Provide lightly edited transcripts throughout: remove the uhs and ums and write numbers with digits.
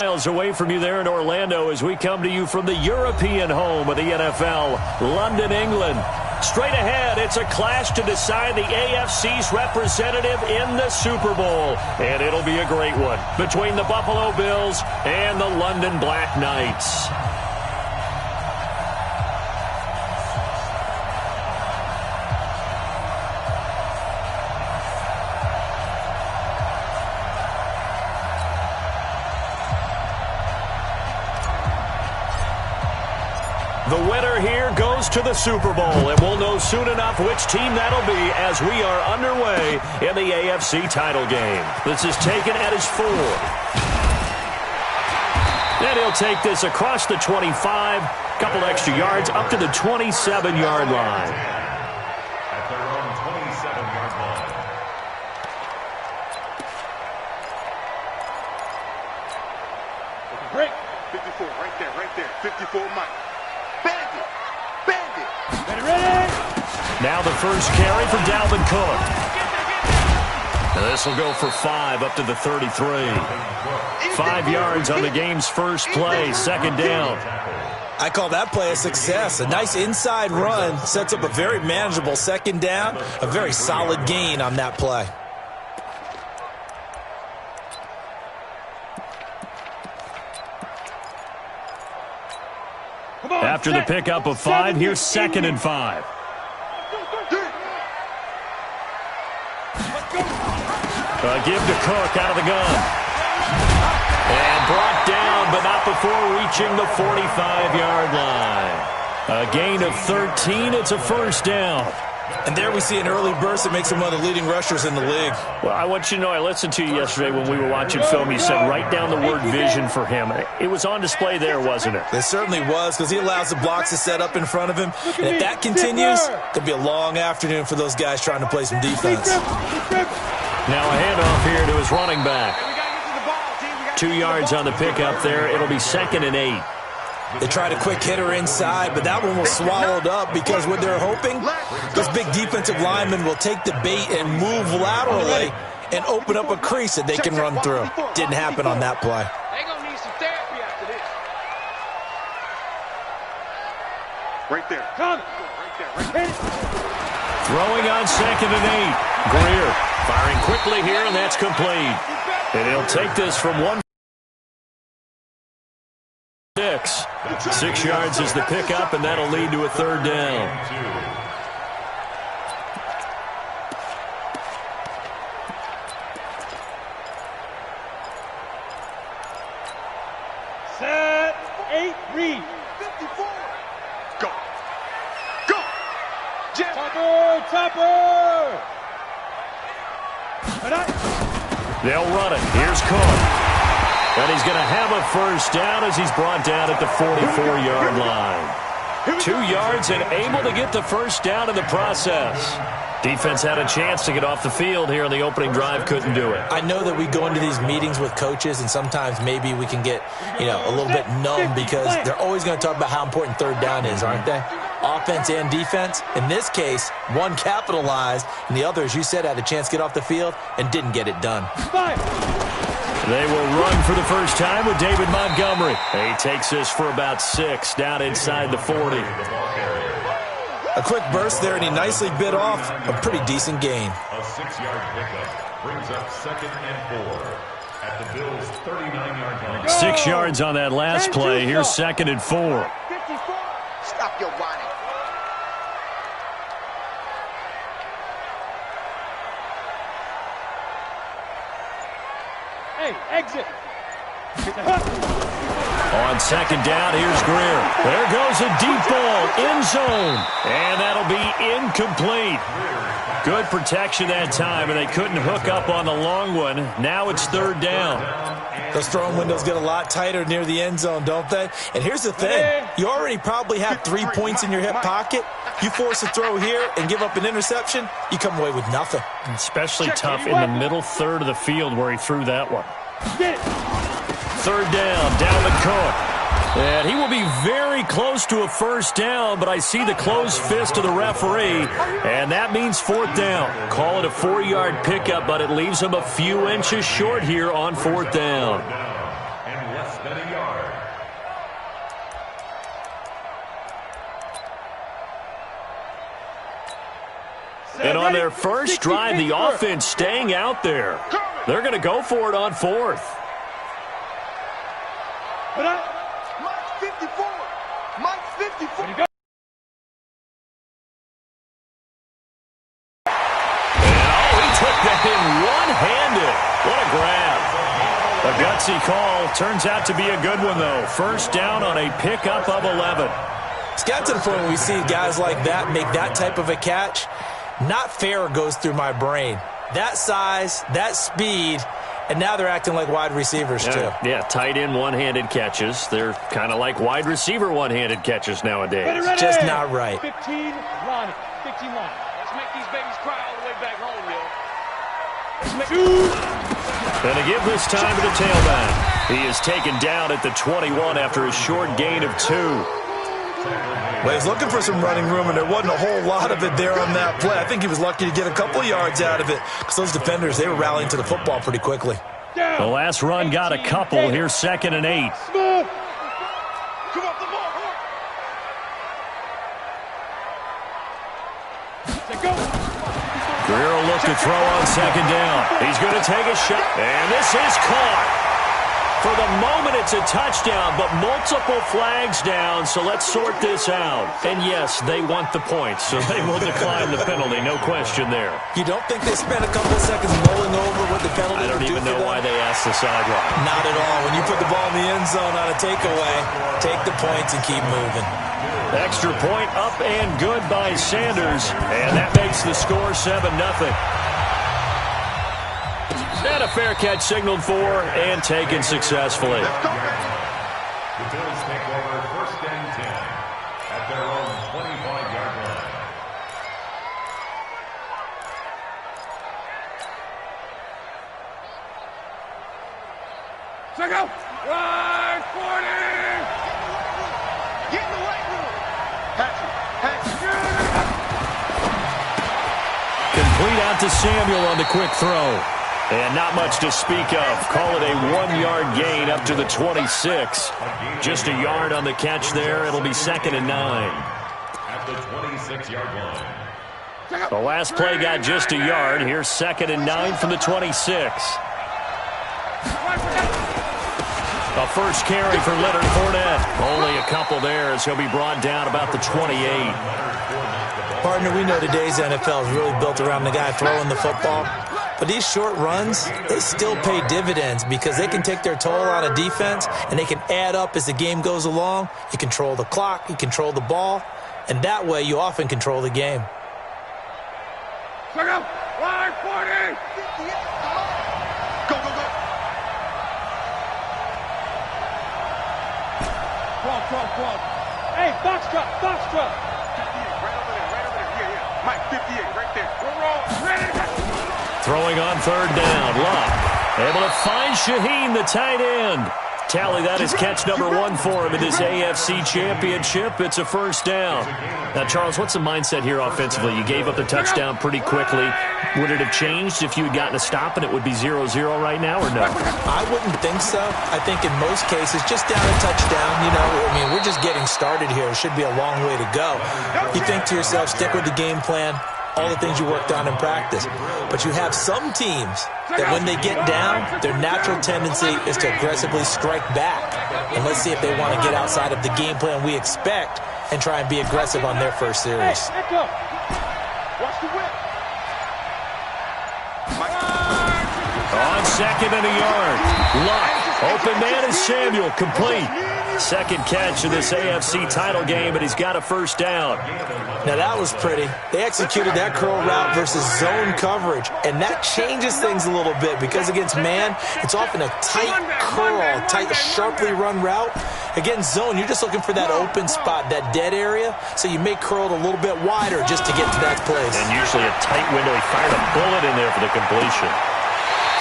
Miles away from you there in Orlando as we come to you from the European home of the NFL, London, England. Straight ahead, it's a clash to decide the AFC's representative in the Super Bowl. And it'll be a great one between the Buffalo Bills and the London Black Knights. The winner here goes to the Super Bowl, and we'll know soon enough which team that'll be as we are underway in the AFC title game. This is taken at his 4. And he'll take this across the 25, couple extra yards up to the 27-yard line. At their own 27-yard line. Break. 54, right there. 54, Mike. Now the first carry for Dalvin Cook. This will go for 5 up to the 33. 5 yards on the game's first play, second down. I call that play a success. A nice inside run sets up a very manageable second down, a very solid gain on that play. After the pickup of 5, here's 2nd and 5. A give to Cook out of the gun. And brought down, but not before reaching the 45-yard line. A gain of 13. It's a first down. And there we see an early burst that makes him one of the leading rushers in the league. Well, I want you to know, I listened to you yesterday when we were watching film. You said write down the word vision for him. It was on display there, wasn't it? It certainly was, because he allows the blocks to set up in front of him. And if that continues, it'll be a long afternoon for those guys trying to play some defense. Now a handoff here to his running back. 2 yards on the pickup there. It'll be 2nd and 8. They tried a quick hitter inside, but that one was swallowed up because what they're hoping, this big defensive lineman will take the bait and move laterally and open up a crease that they can run through. Didn't happen on that play. They're going to need some therapy after this. Right there. Throwing on 2nd and 8. Greer firing quickly here, and that's complete. And he'll take this from 1. 6 yards is the pickup, and that'll lead to a third down. Set, 8, read. 54. Go. Go. Topper. They'll run it. Here's Cook. And he's going to have a first down as he's brought down at the 44-yard line. 2 yards and able to get the first down in the process. Defense had a chance to get off the field here in the opening drive, couldn't do it. I know that we go into these meetings with coaches, and sometimes maybe we can get, a little bit numb because they're always going to talk about how important third down is, aren't they? Offense and defense. In this case, one capitalized, and the other, as you said, had a chance to get off the field and didn't get it done. They will run for the first time with David Montgomery. He takes this for about 6 down inside the 40. A quick burst there, and he nicely bit off a pretty decent gain. A 6-yard pickup brings up 2nd and 4 at the Bills' 39-yard line. 6 yards on that last play. Here's 2nd and 4. Stop your whining. Hey, exit. On 2nd down, here's Greer. There goes a deep ball, end zone, and that'll be incomplete. Good protection that time, and they couldn't hook up on the long one. Now it's 3rd down. Those throwing windows get a lot tighter near the end zone, don't they? And here's the thing. You already probably have 3 points in your hip pocket. You force a throw here and give up an interception, you come away with nothing. Especially tough in the middle third of the field where he threw that one. 3rd down, Dalvin Cook. And he will be very close to a first down, but I see the closed fist of the referee, and that means 4th down. Call it a 4-yard pickup, but it leaves him a few inches short here on 4th down. and less than a yard. And on their first drive, the offense staying out there. They're going to go for it on fourth. Mike 54. Mike 54. And he took that in one-handed. What a grab. A gutsy call. Turns out to be a good one, though. First down on a pickup of 11. It's got to the point where we see guys like that make that type of a catch. Not fair goes through my brain. That size, that speed, and now they're acting like wide receivers, too. Yeah, tight end one-handed catches. They're kind of like wide receiver one-handed catches nowadays. Ready. Just not right. 15 line. 15 line. Let's make these babies cry all the way back home, yo. Going to give this time to the tailback. He is taken down at the 21 after a short gain of 2. Well, he's looking for some running room, and there wasn't a whole lot of it there on that play. I think he was lucky to get a couple yards out of it because those defenders, they were rallying to the football pretty quickly. The last run got a couple. Here's 2nd and 8. Smooth. Come off the ball. Go. Guerrero looked to throw on 2nd down. He's going to take a shot, and this is caught. For the moment, it's a touchdown, but multiple flags down, so let's sort this out. And yes, they want the points, so they will decline the penalty, no question there. You don't think they spent a couple of seconds mulling over what the penalty I don't would do even for know them? why they asked the sideline. Not at all. When you put the ball in the end zone on a takeaway, take the points and keep moving. Extra point up and good by Sanders, and that makes the score 7-0. And a fair catch signaled for and taken successfully. The Bills take over 1st and 10 at their own 25-yard line. Check out. Line 40. Get in the right room. Complete out to Samuel on the quick throw. And not much to speak of. Call it a 1-yard gain up to the 26. Just a yard on the catch there. It'll be 2nd and 9. At the 26-yard line. The last play got just a yard. Here's 2nd and 9 from the 26. A first carry for Leonard Fournette. Only a couple there as he'll be brought down about the 28. Partner, we know today's NFL is really built around the guy throwing the football. But these short runs, they still pay dividends because they can take their toll on a defense and they can add up as the game goes along. You control the clock, you control the ball, and that way you often control the game. Check out. Line 40. Go, go, go. Cross. Hey, box drop. 58, right over there. Yeah. Mike, 58, right there. We're all ready. Throwing on 3rd down. Luck able to find Shaheen, the tight end. Tally, that is catch number 1 for him in this AFC Championship. It's a first down. Now, Charles, what's the mindset here offensively? You gave up the touchdown pretty quickly. Would it have changed if you had gotten a stop and it would be 0-0 right now, or no? I wouldn't think so. I think in most cases, just down a touchdown, you know, I mean, we're just getting started here. It should be a long way to go. You think to yourself, stick with the game plan, all the things you worked on in practice. But you have some teams that when they get down, their natural tendency is to aggressively strike back. And let's see if they want to get outside of the game plan we expect and try and be aggressive on their first series. Hey, echo. Watch the whip. On 2nd and a yard. Luck. Open man is Samuel. Complete. Second catch of this AFC title game, and he's got a first down. Now that was pretty. They executed that curl route versus zone coverage, and that changes things a little bit because against man, it's often a tight curl, tight, sharply run route. Against zone, you're just looking for that open spot, that dead area, so you make curl a little bit wider just to get to that place. And usually a tight window. He fired a bullet in there for the completion.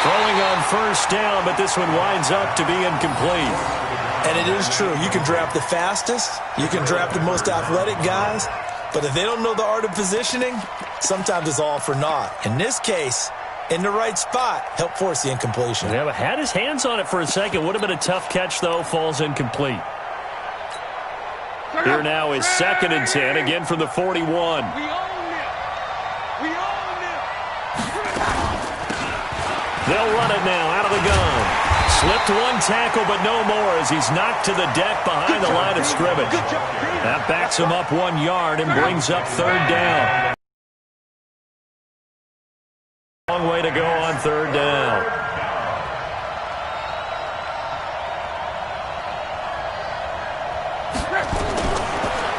Throwing on first down, but this one winds up to be incomplete. And it is true. You can draft the fastest. You can draft the most athletic guys. But if they don't know the art of positioning, sometimes it's all for naught. In this case, in the right spot, helped force the incompletion. Yeah, but had his hands on it for a second. Would have been a tough catch, though. Falls incomplete. Here now is 2nd and 10, again from the 41. We own it. They'll run it now out of the gun. Slipped one tackle, but no more as he's knocked to the deck behind the line of scrimmage. That backs him up 1 yard and brings up 3rd down. Long way to go on 3rd down.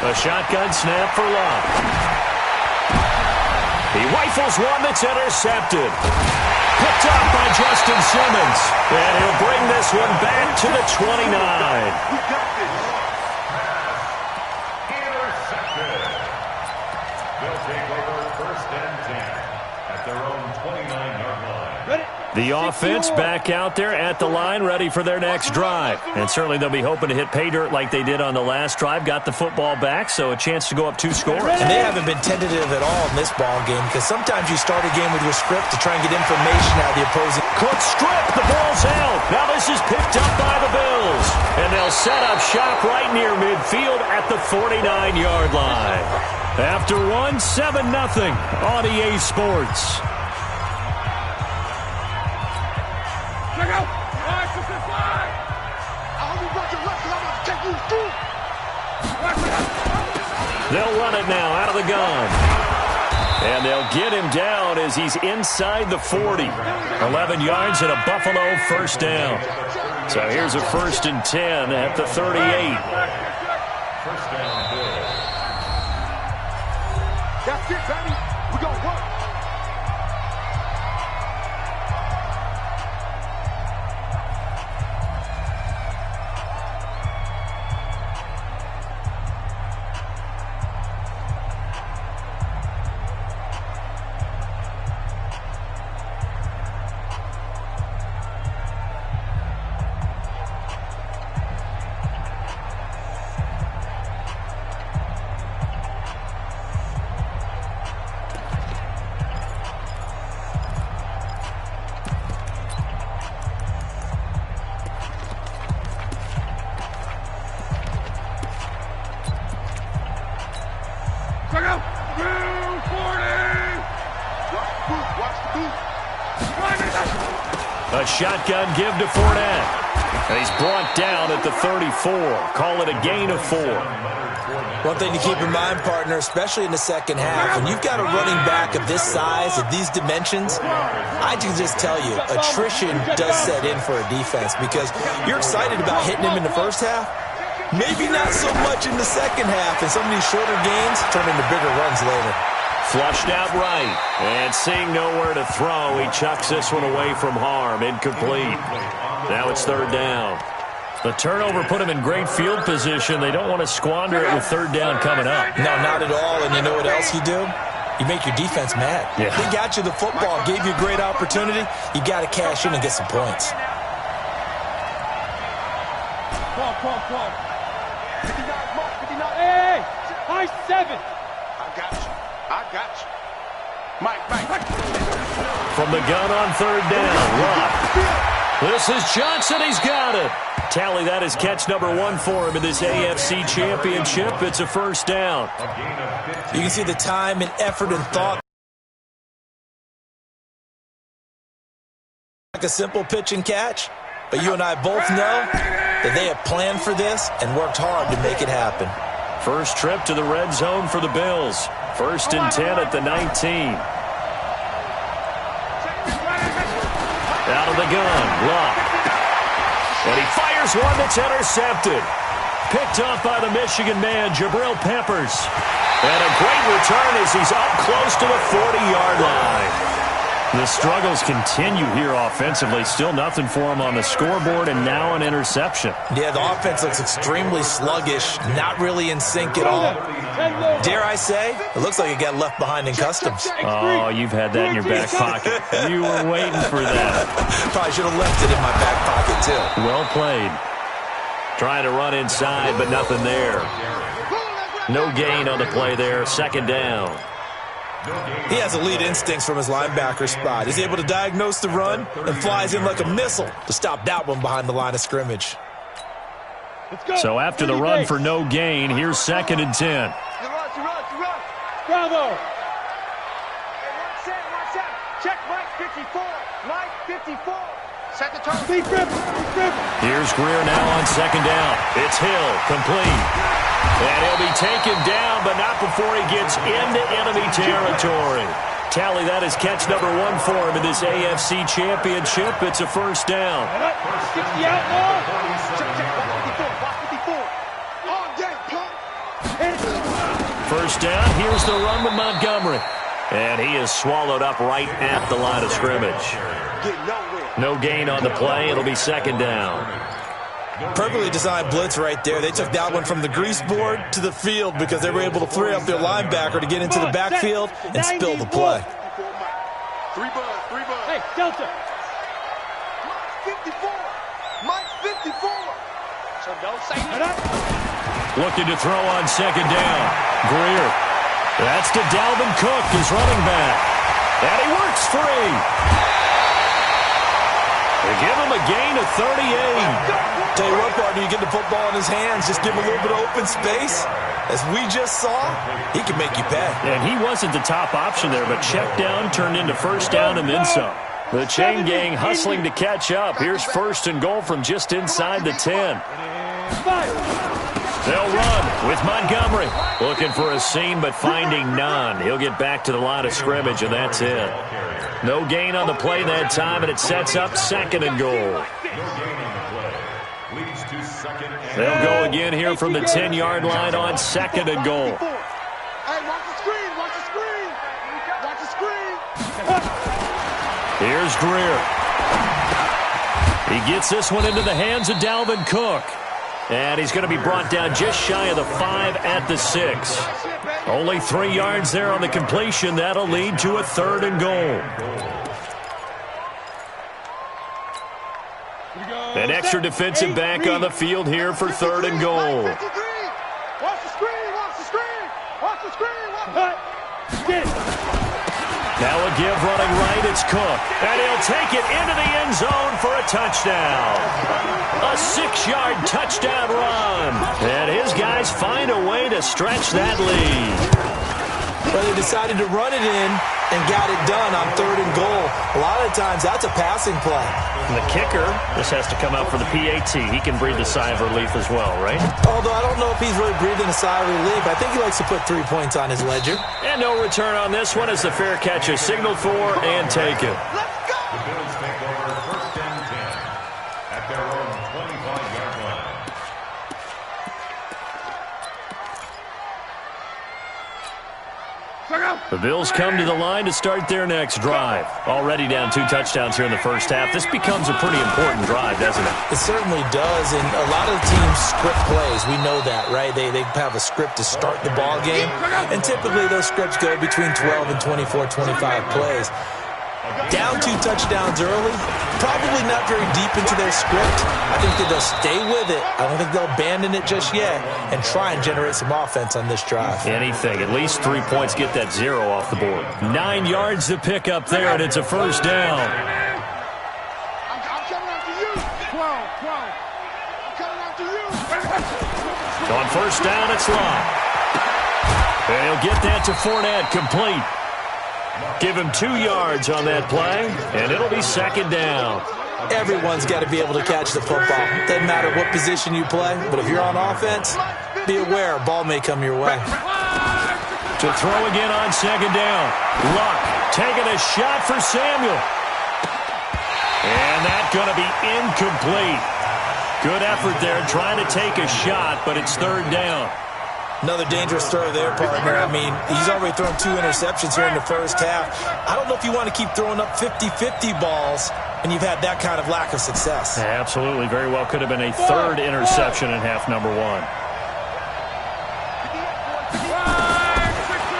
A shotgun snap for Love. He rifles one that's intercepted. Picked up by Justin Simmons. And he'll bring this one back to the 29. We got this. Intercepted. They'll take over 1st and 10 at their own 29-yard line. Ready? The offense back out there at the line, ready for their next drive. And certainly they'll be hoping to hit pay dirt like they did on the last drive. Got the football back, so a chance to go up 2 scores. And they haven't been tentative at all in this ball game because sometimes you start a game with your script to try and get information out of the opposing. Cook strip, the ball's out. Now this is picked up by the Bills. And they'll set up shop right near midfield at the 49-yard line. After 7-0 on EA Sports. Check out. 5-5. I hope you brought your left because I'm about to take you through. They'll run it now out of the gun. And they'll get him down as he's inside the 40. 11 yards and a Buffalo 1st down. So here's a 1st and 10 at the 38. 1st down, Bills. That's it, baby. We gonna work. Check out. 240. Watch the boot. A shotgun give to Fournette. And he's brought down at the 34. Call it a gain of 4. One thing to keep in mind, partner, especially in the second half, when you've got a running back of this size, of these dimensions, I can just tell you, attrition does set in for a defense because you're excited about hitting him in the first half. Maybe not so much in the second half, and some of these shorter gains turn into bigger runs later. Flushed out right, and seeing nowhere to throw, he chucks this one away from harm. Incomplete. Now it's 3rd down. The turnover put him in great field position. They don't want to squander it with 3rd down coming up. No, not at all, and you know what else you do? You make your defense mad. Yeah. They got you the football, gave you a great opportunity. You got to cash in and get some points. Come on. 59 mark, 59. Hey, high 7. I got you. Mike. From the gun on 3rd down, Luck. This is Johnson. He's got it. Tally, that is catch number 1 for him in this AFC Championship. It's a 1st down. You can see the time and effort and thought. Like a simple pitch and catch, but you and I both know that they have planned for this and worked hard to make it happen. First trip to the red zone for the Bills. 1st and 10 at the 19. Out of the gun, Luck. And he fires one that's intercepted. Picked up by the Michigan man, Jabril Peppers. And a great return as he's up close to the 40-yard line. The struggles continue here offensively. Still nothing for him on the scoreboard, and now an interception. Yeah, the offense looks extremely sluggish, not really in sync at all. Dare I say, it looks like it got left behind in customs. Oh, you've had that in your back pocket. You were waiting for that. Probably should have left it in my back pocket, too. Well played. Trying to run inside, but nothing there. No gain on the play there. 2nd down. He has elite instincts from his linebacker spot. He's able to diagnose the run and flies in like a missile to stop that one behind the line of scrimmage. So after the run for no gain, here's 2nd and 10. Bravo. Check Mike 54. Mike 54. Set the tone. Here's Greer now on 2nd down. It's Hill, complete. And he'll be taken down, but not before he gets into enemy territory. Tally, that is catch number 1 for him in this AFC Championship. It's a 1st down. Get the outlaw. First down, here's the run with Montgomery. And he is swallowed up right at the line of scrimmage. No gain on the play. It'll be 2nd down. Perfectly designed blitz right there. They took that one from the grease board to the field because they were able to free up their linebacker to get into the backfield and spill the play. 3 bud. Hey, Delta. Mike 54. Mike 54. So don't say that. Looking to throw on 2nd down. Greer. That's to Dalvin Cook, his running back. And he works free. They give him a gain of 38. Tell you what, partner, you get the football in his hands, just give him a little bit of open space. As we just saw, he can make you pay. And he wasn't the top option there, but check down turned into 1st down and then some. The chain gang hustling to catch up. Here's 1st and goal from just inside the 10. They'll run with Montgomery. Looking for a seam, but finding none. He'll get back to the line of scrimmage, and that's it. No gain on the play that time, and it sets up 2nd and goal. They'll go again here from the 10-yard line on 2nd and goal. Hey, watch the screen. Watch the screen. Watch the screen. Here's Greer. He gets this one into the hands of Dalvin Cook. And he's going to be brought down just shy of the 5 at the 6. Only 3 yards there on the completion. That'll lead to a 3rd and goal. An extra defensive back on the field here for 3rd and goal. Watch the screen. Watch the screen. Watch the screen. Get it. Now a give running right, it's Cook. And he'll take it into the end zone for a touchdown. A 6-yard touchdown run. And his guys find a way to stretch that lead. But they decided to run it in and got it done on 3rd and goal. A lot of times, that's a passing play. And the kicker, this has to come out for the PAT. He can breathe a sigh of relief as well, right? Although I don't know if he's really breathing a sigh of relief. I think he likes to put 3 points on his ledger. And no return on this one as the fair catch is signaled for and taken. Let's go. The Bills take over 1st and 10 at their own 25-yard line. The Bills come to the line to start their next drive. Already down 2 touchdowns here in the first half. This becomes a pretty important drive, doesn't it? It certainly does, and a lot of teams script plays. We know that, right? They have a script to start the ball game, and typically those scripts go between 12 and 24, 25 plays. Down 2 touchdowns early, probably not very deep into their script. I think that they'll stay with it. I don't think they'll abandon it just yet and try and generate some offense on this drive. Anything. At least 3 points, get that 0 off the board. 9 yards to pick up there, and it's a 1st down. I'm coming after you. 12. I'm coming after you. On 1st down, it's Locke. And he'll get that to Fournette, complete. Give him 2 yards on that play, and it'll be 2nd down. Everyone's got to be able to catch the football. Doesn't matter what position you play, but if you're on offense, be aware a ball may come your way. To throw again on 2nd down. Luck taking a shot for Samuel. And that's going to be incomplete. Good effort there trying to take a shot, but it's 3rd down. Another dangerous throw there, partner. I mean, he's already thrown 2 interceptions here in the first half. I don't know if you want to keep throwing up 50-50 balls when you've had that kind of lack of success. Absolutely. Very well could have been a 3rd interception in half number 1.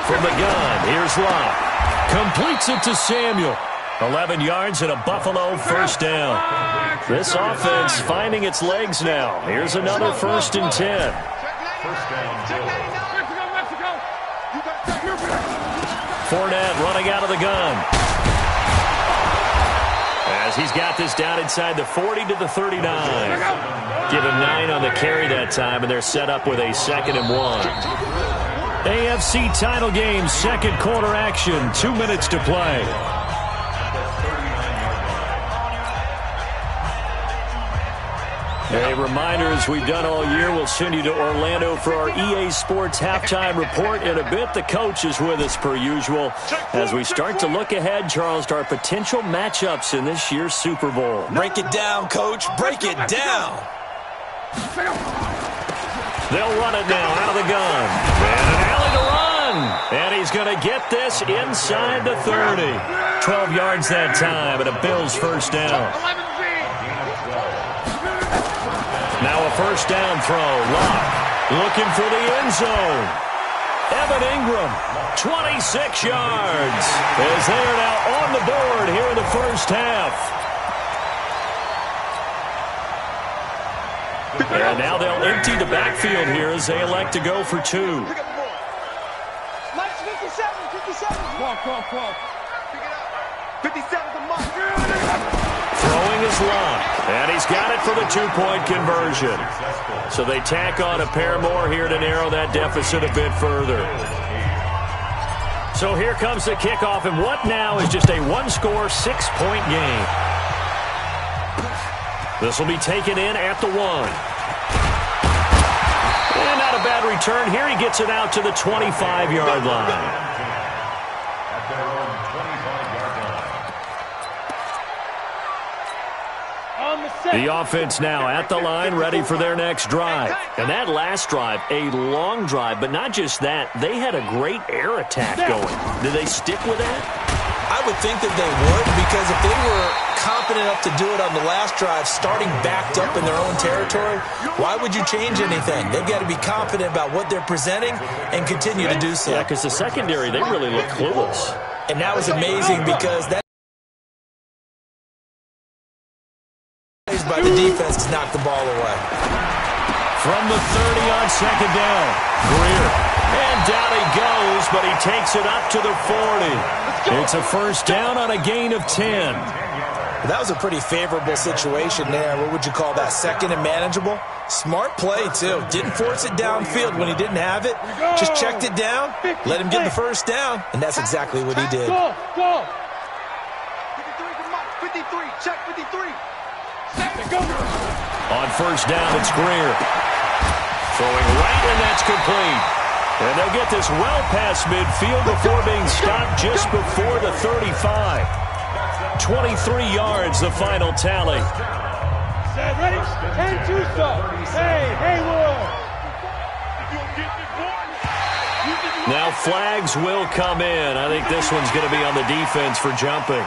From the gun, here's Locke. Completes it to Samuel. 11 yards and a Buffalo 1st down. This offense finding its legs now. Here's another 1st and 10. 1st down, Bills. Fournette running out of the gun. As he's got this down inside the 40 to the 39. Give him 9 on the carry that time, and they're set up with a 2nd and 1. AFC title game, second quarter action, 2 minutes to play. A reminder, as we've done all year, we'll send you to Orlando for our EA Sports halftime report in a bit. The coach is with us per usual as we start to look ahead, Charles, to our potential matchups in this year's Super Bowl. Break it down, Coach. Break it down. They'll run it now out of the gun. And an alley to run. And he's going to get this inside the 30. 12 yards that time, and a Bills first down. Now a first down throw. Locke looking for the end zone. Evan Ingram, 26 yards, as they are now on the board here in the first half. And now they'll empty the backfield here as they elect to go for 2. 57, 57. Come on. Pick it up. 57's a mark. Throwing is Locke, and he's got it for the 2-point conversion. So they tack on a pair more here to narrow that deficit a bit further. So here comes the kickoff, and what now is just a one-score, 6-point game. This will be taken in at the 1. And not a bad return here. He gets it out to the 25-yard line. The offense now at the line, ready for their next drive. And that last drive, a long drive, but not just that. They had a great air attack going. Did they stick with that? I would think that they would, because if they were confident enough to do it on the last drive, starting backed up in their own territory, why would you change anything? They've got to be confident about what they're presenting and continue to do so. Yeah, because the secondary, they really look clueless. And that was amazing because that by the defense to knock the ball away. From the 30 on second down, Greer. And down he goes, but he takes it up to the 40. It's a first down on a gain of 10. That was a pretty favorable situation there. What would you call that? Second and manageable? Smart play, too. Didn't force it downfield when he didn't have it. Just checked it down, let him get the first down, and that's exactly what he did. Go. 53, check 53. On first down, it's Greer. Throwing right, and that's complete. And they'll get this well past midfield before being stopped just before the 35. 23 yards, the final tally. Set, ready? 10-2 stop. Hey, Haywood. Now flags will come in. I think this one's going to be on the defense for jumping.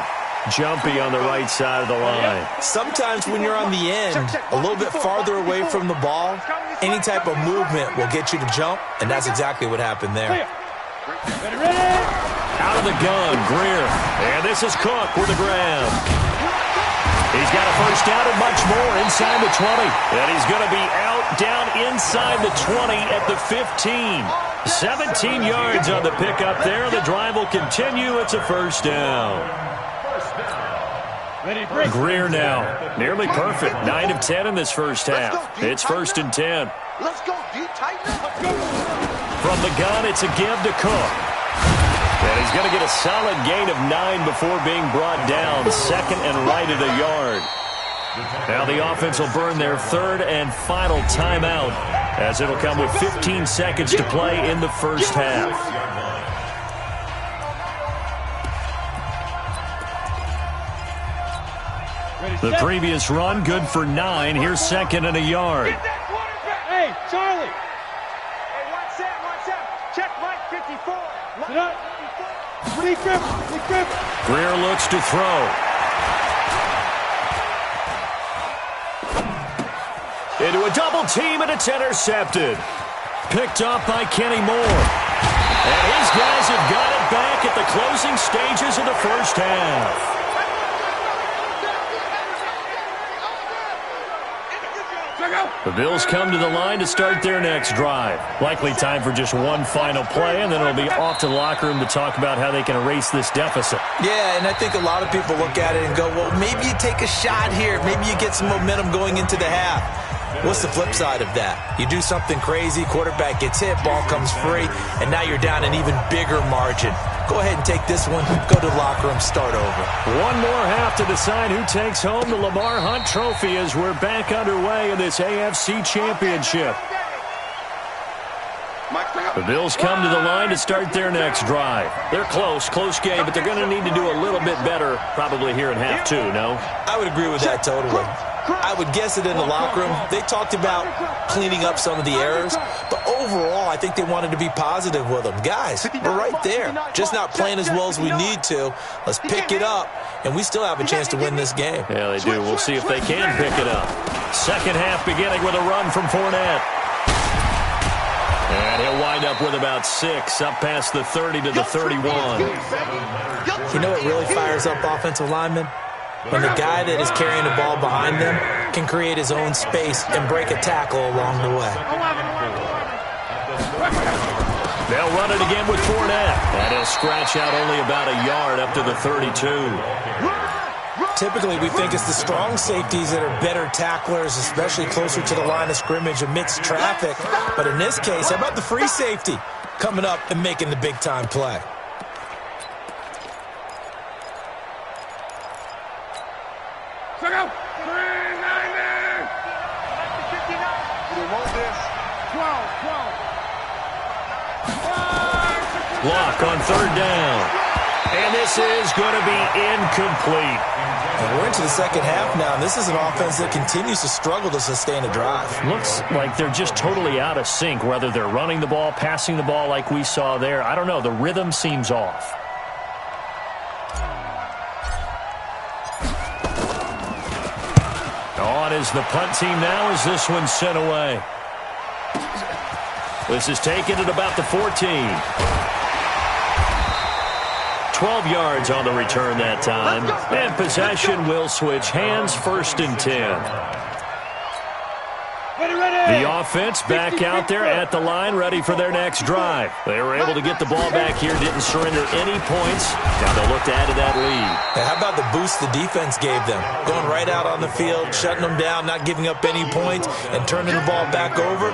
Jumpy on the right side of the line. Sometimes when you're on the end, a little bit farther away from the ball, any type of movement will get you to jump, and that's exactly what happened there. Ready? Out of the gun, Greer. And this is Cook with the grab. He's got a first down and much more inside the 20. And he's going to be out down inside the 20 at the 15. 17 yards on the pickup there. The drive will continue. It's a first down. Greer now, nearly perfect. 9 of 10 in this first half. It's first and 10. Let's go, D. Tighten up. From the gun, it's a give to Cook. And he's going to get a solid gain of 9 before being brought down. Second and right at a yard. Now the offense will burn their third and final timeout, as it'll come with 15 seconds to play in the first half. The previous run, good for 9. Here's second and a yard. Hey, Charlie. Hey, watch that. Check Mike 54. Sit up. Lee Griffin. Greer looks to throw. Into a double team, and it's intercepted. Picked up by Kenny Moore. And his guys have got it back at the closing stages of the first half. The Bills come to the line to start their next drive. Likely time for just one final play, and then it'll be off to the locker room to talk about how they can erase this deficit. Yeah, and I think a lot of people look at it and go, well, maybe you take a shot here. Maybe you get some momentum going into the half. What's the flip side of that? You do something crazy, quarterback gets hit, ball comes free, and now you're down an even bigger margin. Go ahead and take this one, go to the locker room, start over. One more half to decide who takes home the Lamar Hunt Trophy as we're back underway in this AFC Championship. The Bills come to the line to start their next drive. They're close game, but they're going to need to do a little bit better probably here in half two, no? I would agree with that totally. I would guess it in the locker room. They talked about cleaning up some of the errors, but overall, I think they wanted to be positive with them. Guys, we're right there. Just not playing as well as we need to. Let's pick it up, and we still have a chance to win this game. Yeah, they do. We'll see if they can pick it up. Second half beginning with a run from Fournette. And he'll wind up with about 6, up past the 30 to the 31. You know what really fires up offensive linemen? When the guy that is carrying the ball behind them can create his own space and break a tackle along the way. They'll run it again with Fournette. And he'll scratch out only about a yard up to the 32. Typically, we think it's the strong safeties that are better tacklers, especially closer to the line of scrimmage amidst traffic. But in this case, how about the free safety coming up and making the big-time play? Block on third down. And this is going to be incomplete. And we're into the second half now, and this is an offense that continues to struggle to sustain a drive. Looks like they're just totally out of sync, whether they're running the ball, passing the ball like we saw there. I don't know. The rhythm seems off. On is the punt team now as this one's sent away. This is taken at about the 14. 12 yards on the return that time. And possession will switch hands, 1st and 10. The offense back out there at the line, ready for their next drive. They were able to get the ball back here, didn't surrender any points. Now they'll look to add to that lead. Now, how about the boost the defense gave them? Going right out on the field, shutting them down, not giving up any points, and turning the ball back over.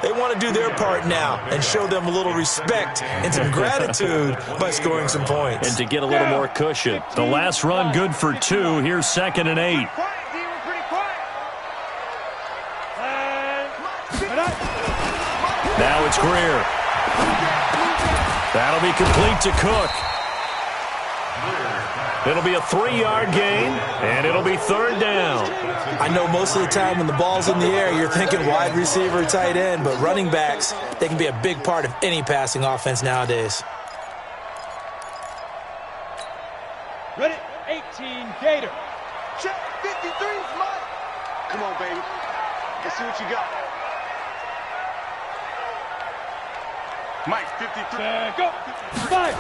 They want to do their part now and show them a little respect and some gratitude by scoring some points. And to get a little more cushion. The last run good for 2. Here's 2nd and 8. Now it's Greer. That'll be complete to Cook. It'll be a 3-yard gain, and it'll be 3rd down. I know most of the time when the ball's in the air, you're thinking wide receiver, tight end, but running backs, they can be a big part of any passing offense nowadays. Ready, 18, Gator. Check, 53's Mike. Come on, baby. Let's see what you got. Mike, 53. Go. 5.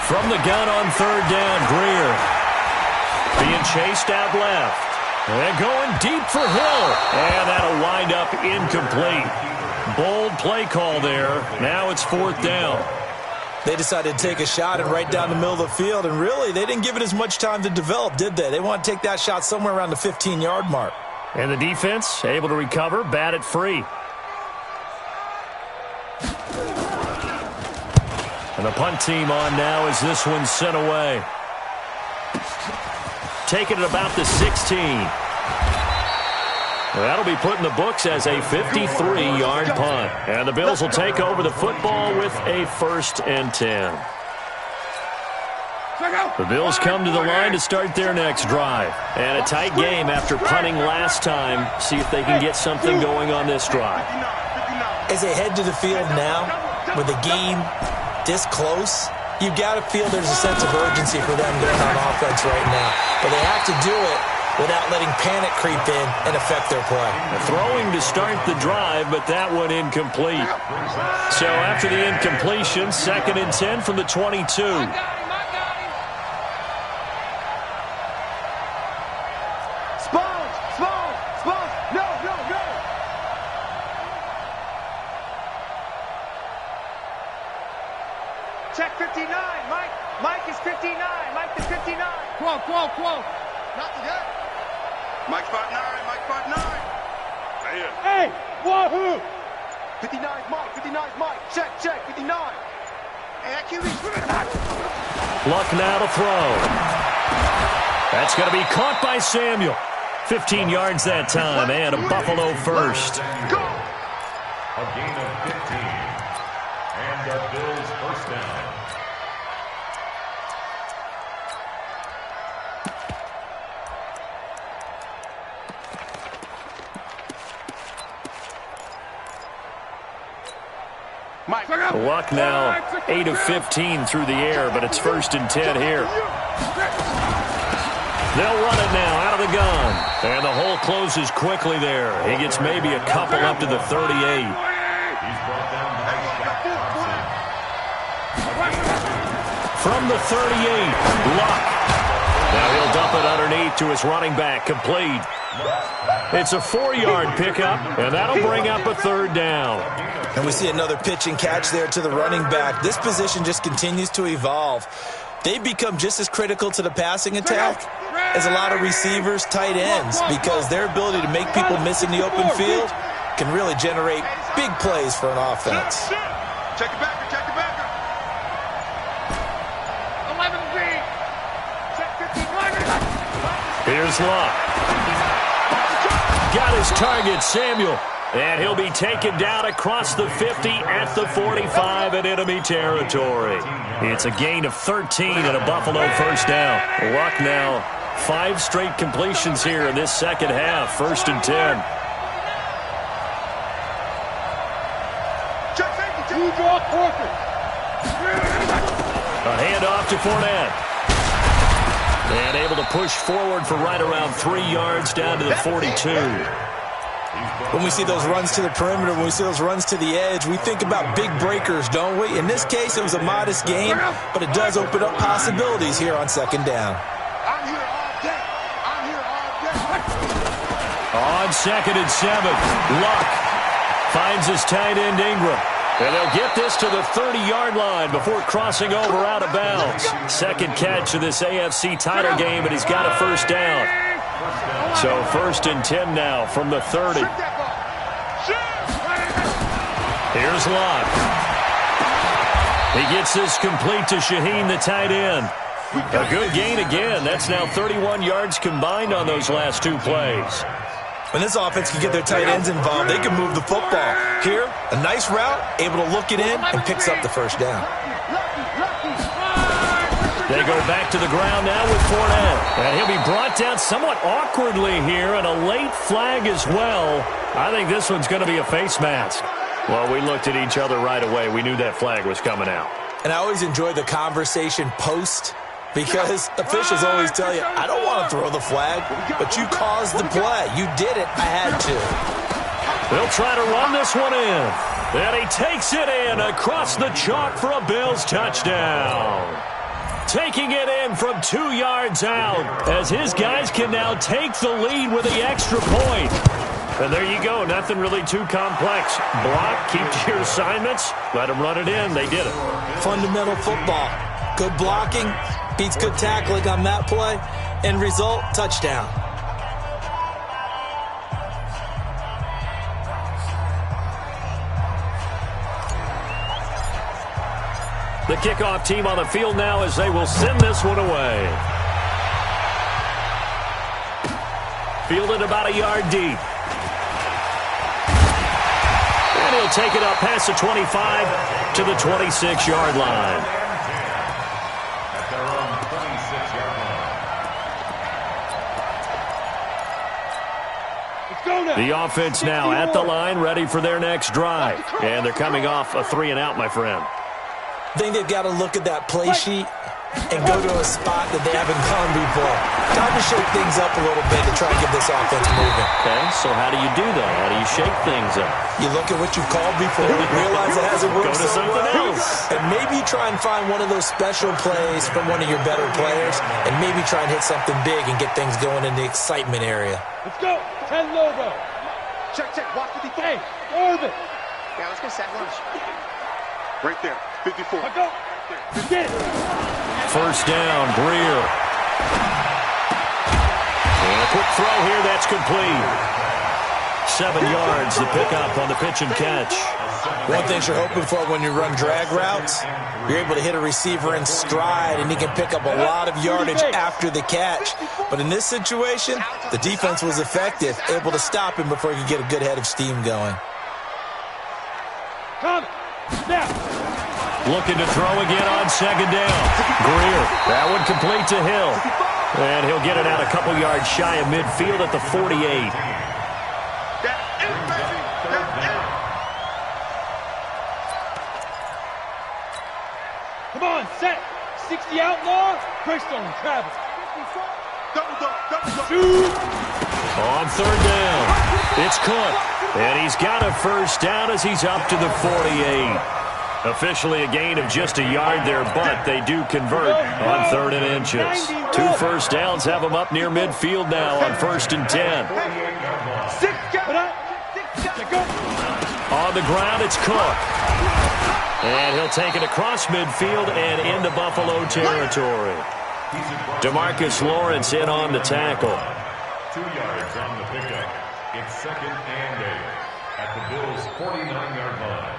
From the gun on 3rd down, Greer. Being chased out left. And going deep for Hill. And that'll wind up incomplete. Bold play call there. Now it's 4th down. They decided to take a shot and right down the middle of the field, and really, they didn't give it as much time to develop, did they? They want to take that shot somewhere around the 15-yard mark. And the defense able to recover, bat it free. And the punt team on now as this one's sent away. Taking it about the 16. That'll be put in the books as a 53-yard punt. And the Bills will take over the football with a 1st and 10. The Bills come to the line to start their next drive. And a tight game after punting last time. See if they can get something going on this drive. As they head to the field now, with the game this close, you've got to feel there's a sense of urgency for them going on offense right now. But they have to do it without letting panic creep in and affect their play. Throwing to start the drive, but that one incomplete. So after the incompletion, 2nd and 10 from the 22. Spons, no. Check 59. Mike is 59. Mike is 59. Quo. Not yet. Mike spot 9. Mike spot 9. Hey, wahoo! 59 is Mike. 59 is Mike. Check. 59. Hey, that QB's Luck now to throw. That's going to be caught by Samuel. 15 yards that time, and a Buffalo first. Go! A gain of 15. And the Bills first down. Luck now 8 of 15 through the air, but it's 1st and 10 here. They'll run it now out of the gun. And the hole closes quickly there. He gets maybe a couple up to the 38. He's brought down by From the 38, Luck. Now he'll dump it underneath to his running back, complete. It's a 4-yard pickup, and that'll bring up a 3rd down. And we see another pitch and catch there to the running back. This position just continues to evolve. They become just as critical to the passing attack as a lot of receivers, tight ends, because their ability to make people miss in the open field can really generate big plays for an offense. Check it back. 11 green. Check 51. Here's Luck. Got his target, Samuel. And he'll be taken down across the 50 at the 45 in enemy territory. It's a gain of 13 and a Buffalo first down. Luck now 5 straight completions here in this second half. 1st and 10. A handoff to Fournette. And able to push forward for right around 3 yards down to the 42. When we see those runs to the perimeter, when we see those runs to the edge, we think about big breakers, don't we? In this case, it was a modest gain, but it does open up possibilities here on 2nd down. I'm here all day. On 2nd and 7, Luck finds his tight end Ingram. And they'll get this to the 30-yard line before crossing over out of bounds. 2nd catch of this AFC title game, and he's got a 1st down. So 1st and 10 now from the 30. Here's Luck. He gets this complete to Shaheen, the tight end. A good gain again. That's now 31 yards combined on those last 2 plays. When this offense can get their tight ends involved, they can move the football. Here, a nice route, able to look it in, and picks up the 1st down. They go back to the ground now with Fournette. And he'll be brought down somewhat awkwardly here, and a late flag as well. I think this one's going to be a face mask. Well, we looked at each other right away. We knew that flag was coming out. And I always enjoy the conversation post, because officials always tell you, I don't want to throw the flag, but you caused the play. You did it. I had to. They'll try to run this one in. And he takes it in across the chalk for a Bills touchdown. Taking it in from 2 yards out as his guys can now take the lead with the extra point. And there you go. Nothing really too complex. Block, keep to your assignments, let them run it in. They did it. Fundamental football. Good blocking beats good tackling on that play. End result, touchdown. The kickoff team on the field now as they will send this one away. Fielded about a yard deep. And he'll take it up past the 25 to the 26-yard line. At their own 26-yard line. The offense now at the line, ready for their next drive. And they're coming off a 3-and-out, my friend. I think they've got to look at that play sheet and go to a spot that they haven't gone before. Time to shake things up a little bit to try and get this offense moving. Okay, so how do you do that? How do you shake things up? You look at what you've called before, realize it hasn't worked Go to something else. And maybe try and find one of those special plays from one of your better players, and maybe try and hit something big and get things going in the excitement area. Let's go. 10 logo. Check. Watch the defense. Hey, orbit. Yeah, let's get set lunch. Right there. 54. Let's go. Get it. First down, Greer. And a quick throw here, that's complete. 7 yards, the pickup on the pitch and catch. One thing you're hoping for when you run drag routes, you're able to hit a receiver in stride, and he can pick up a lot of yardage after the catch. But in this situation, the defense was effective, able to stop him before he could get a good head of steam going. Come. Now. Looking to throw again on second down. Greer, that one complete to Hill. And he'll get it out a couple yards shy of midfield at the 48. Come on, set. 60 outlaw. Crystal and Travis. Shoot. On third down, it's Cook. And he's got a first down as he's up to the 48. Officially a gain of just a yard there, but they do convert on 3rd and inches. 2 first downs have them up near midfield now on 1st and 10. On the ground, it's Cook. And he'll take it across midfield and into Buffalo territory. DeMarcus Lawrence in on the tackle. 2 yards on the pickup. It's 2nd and 8 at the Bills' 49-yard line.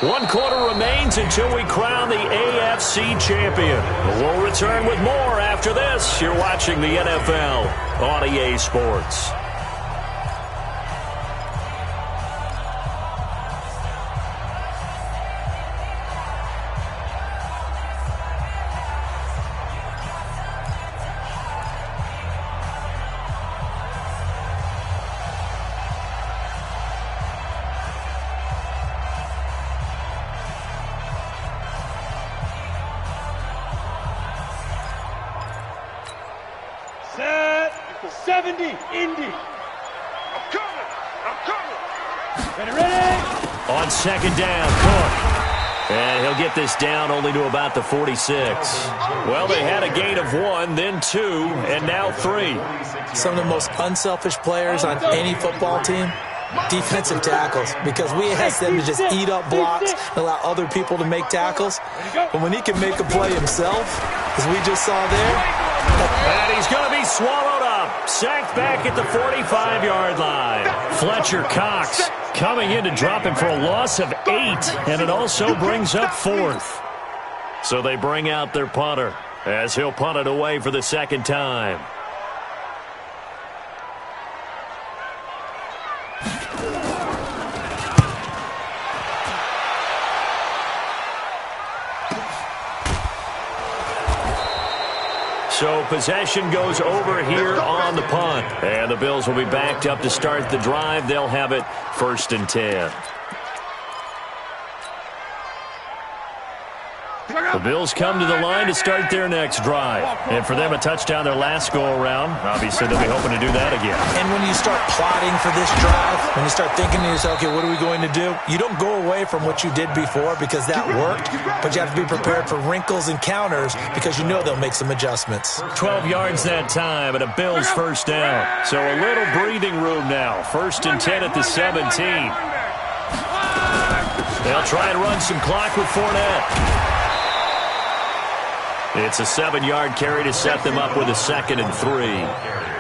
One quarter remains until we crown the AFC champion. We'll return with more after this. You're watching the NFL on EA Sports. Set. 70. Indy. I'm coming. Ready. On second down, Cook. And he'll get this down only to about the 46. Well, they had a gain of 1, then 2, and now 3. Some of the most unselfish players on any football team, defensive tackles, because we ask them to just eat up blocks and allow other people to make tackles. But when he can make a play himself, as we just saw there, and he's going to be swallowed up. Sacked back at the 45-yard line. Fletcher Cox coming in to drop him for a loss of 8, and it also brings up 4th. So they bring out their punter as he'll punt it away for the second time. So possession goes over here on the punt. And the Bills will be backed up to start the drive. They'll have it 1st and 10. The Bills come to the line to start their next drive. And for them, a touchdown their last go-around. Obviously, they'll be hoping to do that again. And when you start plotting for this drive, when you start thinking to yourself, okay, what are we going to do? You don't go away from what you did before because that worked, but you have to be prepared for wrinkles and counters because you know they'll make some adjustments. 12 yards that time and a Bills first down. So a little breathing room now. 1st and 10 at the 17. They'll try and run some clock with Fournette. It's a 7-yard carry to set them up with a 2nd and 3.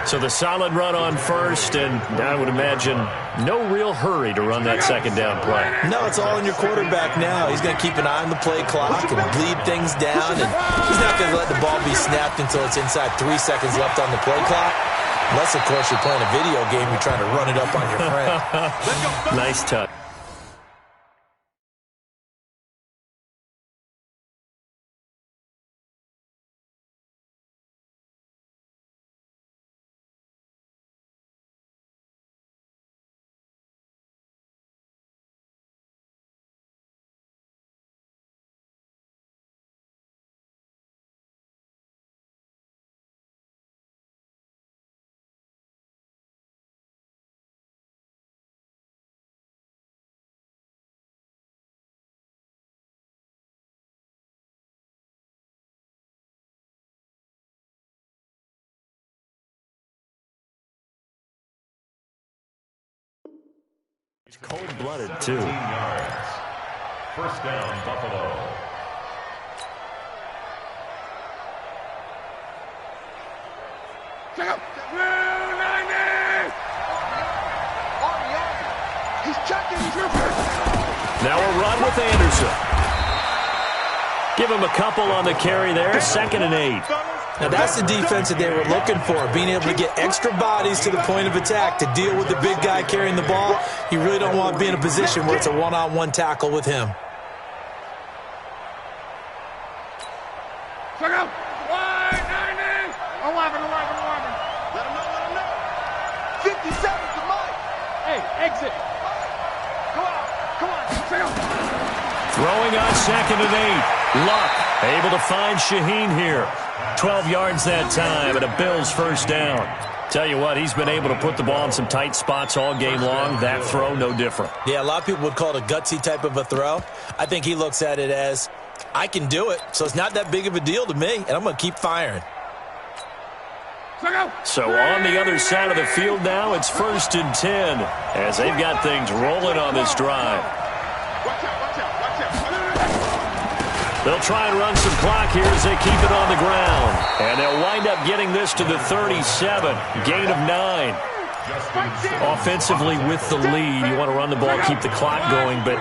So the solid run on 1st, and I would imagine no real hurry to run that second down play. No, it's all in your quarterback now. He's going to keep an eye on the play clock and bleed things down, and he's not going to let the ball be snapped until it's inside 3 seconds left on the play clock. Unless, of course, you're playing a video game, you're trying to run it up on your friend. Nice touch. Cold-blooded, too. 17 yards. First down, Buffalo. Check out. He's checking. Now a run with Anderson. Give him a couple on the carry there. 2nd and 8. Now that's the defense that they were looking for, being able to get extra bodies to the point of attack to deal with the big guy carrying the ball. You really don't want to be in a position where it's a one-on-one tackle with him. Check out. 11. Let him know. 57 to Mike. Hey, exit. Come on. Check out. Throwing on 2nd and 8. Luck able to find Shaheen here. 12 yards that time and a Bills first down. Tell you what, he's been able to put the ball in some tight spots all game long. That throw, no different. Yeah, a lot of people would call it a gutsy type of a throw. I think he looks at it as, I can do it, so it's not that big of a deal to me, and I'm going to keep firing. So on the other side of the field now, it's 1st and 10 as they've got things rolling on this drive. Watch out. They'll try and run some clock here as they keep it on the ground. And they'll wind up getting this to the 37. Gain of 9. Offensively with the lead, you want to run the ball, keep the clock going, but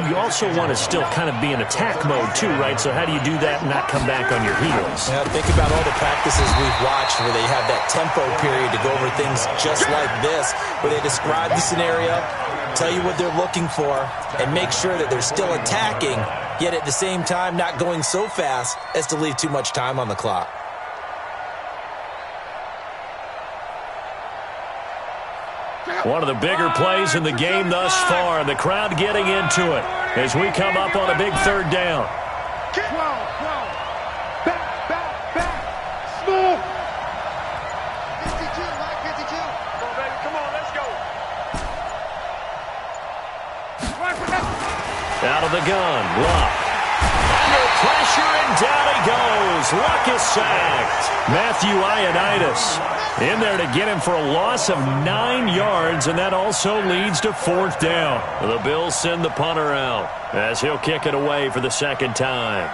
you also want to still kind of be in attack mode too, right? So how do you do that and not come back on your heels? Yeah, think about all the practices we've watched where they have that tempo period to go over things just like this, where they describe the scenario, tell you what they're looking for, and make sure that they're still attacking, yet at the same time not going so fast as to leave too much time on the clock. One of the bigger plays in the game thus far, and the crowd getting into it as we come up on a big 3rd down. Back. Smooth. 52, Mike, 52. Come on, baby. Come on, let's go. Out of the gun, Luck. Under pressure, and down he goes. Luck is sacked. Matthew Ioannidis in there to get him for a loss of 9 yards, and that also leads to 4th down. The Bills send the punter out as he'll kick it away for the 2nd time.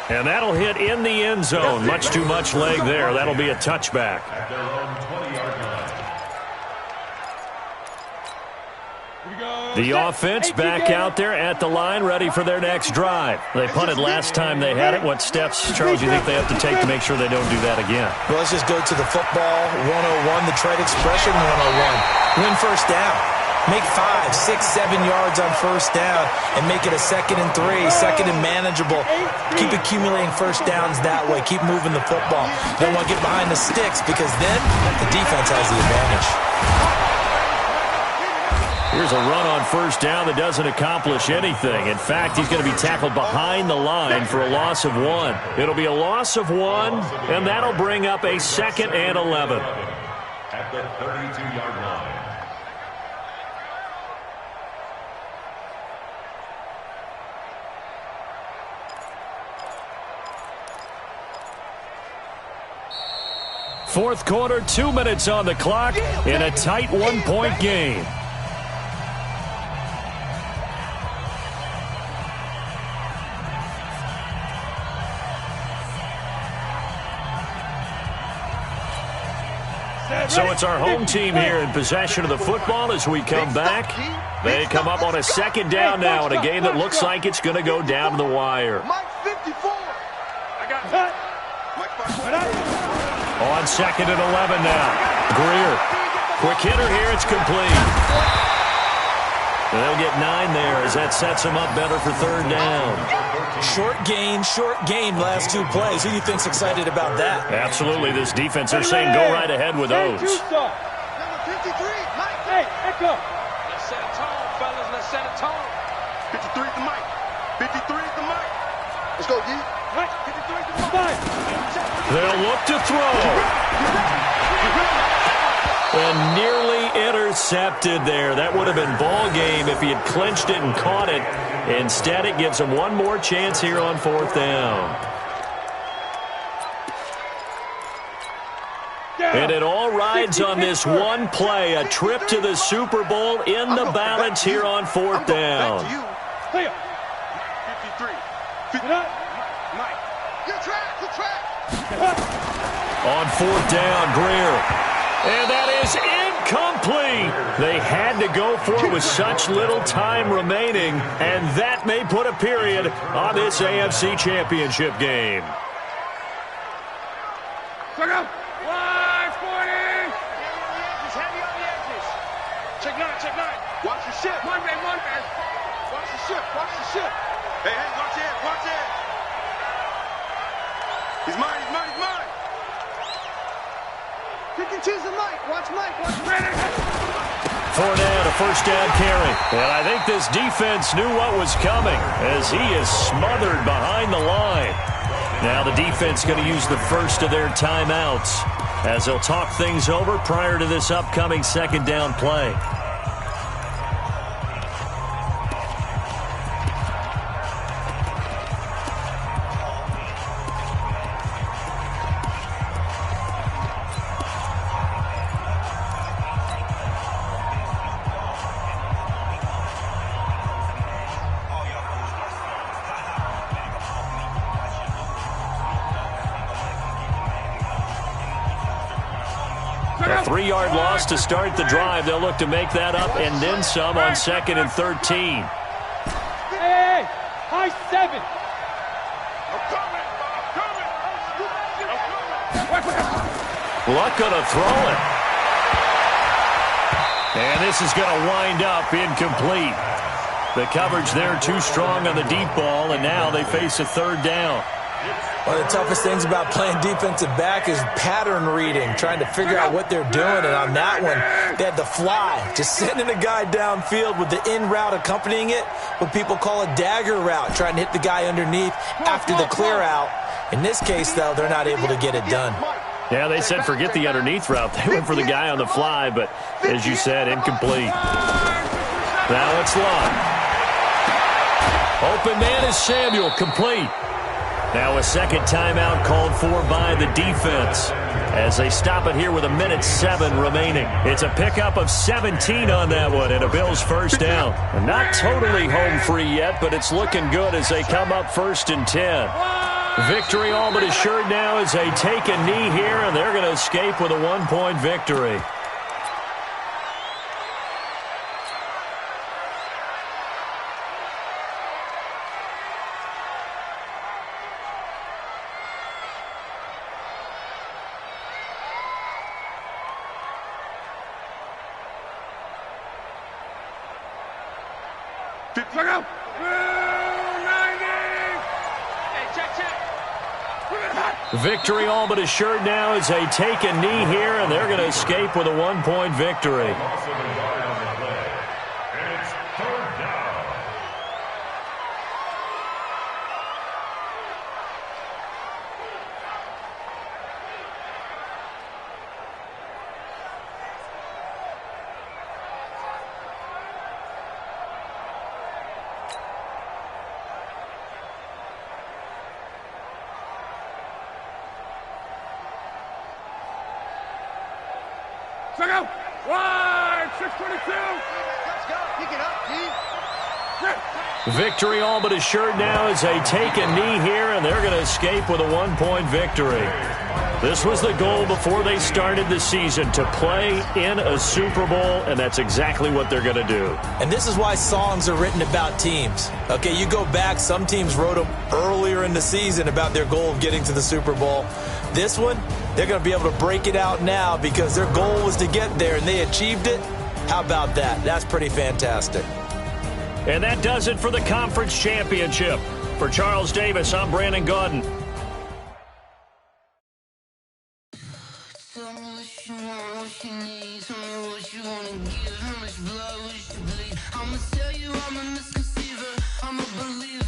And that'll hit in the end zone. Much too much leg there. That'll be a touchback. At their own 20-yard line. The offense back out there at the line, ready for their next drive. They punted last time they had it. What steps, Charles, do you think they have to take to make sure they don't do that again? Well, let's just go to the football 101, the trade expression 101. Win first down. Make 5, 6, 7 yards on first down and make it a 2nd and 3, 2nd and manageable. Keep accumulating first downs that way. Keep moving the football. You don't want to get behind the sticks because then the defense has the advantage. Here's a run on first down that doesn't accomplish anything. In fact, he's going to be tackled behind the line for a loss of 1. It'll be a loss of 1, and that'll bring up a 2nd and 11. At the 32-yard line. Fourth quarter, 2 minutes on the clock in a tight 1-point game. So it's our home team here in possession of the football as we come back. They come up on a 2nd down now in a game that looks like it's going to go down to the wire. Mike 54. I got Mike 54. On 2nd and 11 now. Greer. Quick hitter here. It's complete. And they'll get 9 there as that sets them up better for 3rd down. Short gain last 2 plays. Who do you think's excited about that? Absolutely. This defense, they're saying go right ahead with those. Number 53, Mike. Hey, echo. Let's set a tone, fellas. Let's set a tone. 53 is the Mike. 53 is the Mike. Let's go, D. Mike, 53 is the Mike. They'll look to throw. And nearly intercepted there. That would have been ball game if he had clinched it and caught it. Instead, it gives him one more chance here on 4th down. And it all rides on this one play, a trip to the Super Bowl in the balance here on 4th down. 53. 59. Mike. Good track, good track. On 4th down, Greer. And that is incomplete. They had to go for it with such little time remaining, and that may put a period on this AFC Championship game. Check out. Wide 40. Heavy on the edges. Check 9, check 9. Watch the ship. One man, one man. Watch the ship, watch the ship. Hey, watch it, watch it. He's mine, he's mine, he's mine. Pick and choose the Mike. Watch Mike, watch Mike. Fournette, a first down carry. And I think this defense knew what was coming as he is smothered behind the line. Now the defense going to use the first of their timeouts as they'll talk things over prior to this upcoming second down play. A 3-yard loss to start the drive. They'll look to make that up and then some on 2nd and 13. Hey, high 7. Luck going to throw it. And this is going to wind up incomplete. The coverage there too strong on the deep ball, and now they face a 3rd down. One of the toughest things about playing defensive back is pattern reading, trying to figure out what they're doing. And on that one, they had to fly, just sending a guy downfield with the in route accompanying it, what people call a dagger route, trying to hit the guy underneath after the clear out. In this case, though, they're not able to get it done. Yeah, they said forget the underneath route. They went for the guy on the fly, but as you said, incomplete. Now it's Luck. Open man is Samuel, complete. Now a second timeout called for by the defense as they stop it here with 1:07 remaining. It's a pickup of 17 on that one and a Bills first down. Not totally home free yet, but it's looking good as they come up 1st and 10. Victory all but assured now as they take a knee here, and they're going to escape with a 1-point victory. Check out. 90. Hey, check. Victory all but assured now as they take a knee here, and they're going to escape with a 1-point victory. Also the yard on the play. And it's 3rd down. Check out. Wide 622. Let's go. Pick it up, Pete. Victory all but assured now as they take a knee here, and they're going to escape with a 1-point victory. This was the goal before they started the season, to play in a Super Bowl, and that's exactly what they're going to do. And this is why songs are written about teams. Okay, you go back, some teams wrote them earlier in the season about their goal of getting to the Super Bowl. This one, they're going to be able to break it out now because their goal was to get there, and they achieved it. How about that? That's pretty fantastic. And that does it for the conference championship. For Charles Davis, I'm Brandon Gaudin. Tell me what you want, what you need. Tell me what you want to give. How much blood, what you bleed. I'ma tell you I'm a misconceiver. I'm a believer.